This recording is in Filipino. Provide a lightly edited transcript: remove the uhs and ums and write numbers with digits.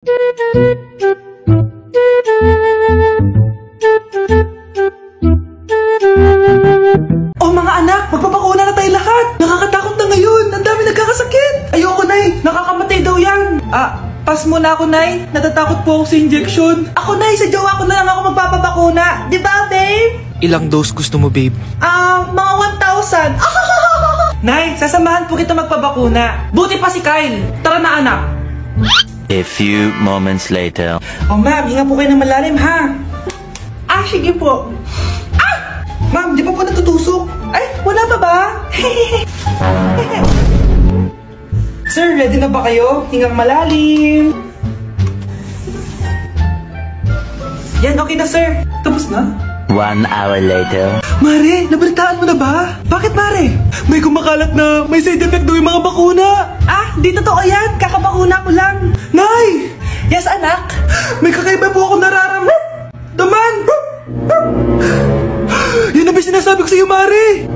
Oh mga anak, magpapakuna na tayo lahat. Nakakatakot na ngayon. Ang dami nagkakasakit. Ayoko, Nay. Nakakamatay daw yan. Pass muna ako, Nay. Natatakot po ako sa injection. Ako, Nay. Sa jowa ko na lang ako magpapabakuna. Di ba, babe? Ilang dose gusto mo, babe? Mga 1,000. Nay, sasamahan po kita magpabakuna. Buti pa si Kyle. Tara na, anak. A few moments later. Oh, ma'am. Hinga po kayo ng malalim, ha? Sige po. Ma'am, di pa po natutusok? Ay, wala pa ba? Sir, ready na ba kayo? Hingang malalim. Yan, okay na, sir. Tapos na? 1 hour later. Mare, nabalitaan mo na ba? Bakit, Mare? May kumakalat na may side effect daw yung mga bakuna. Di totoo yan. Kakabakuna ko lang. Nay! Yes, anak? May kakaiba po ako nararamdaman. Yan na ba sinasabi ko sa'yo, Mare?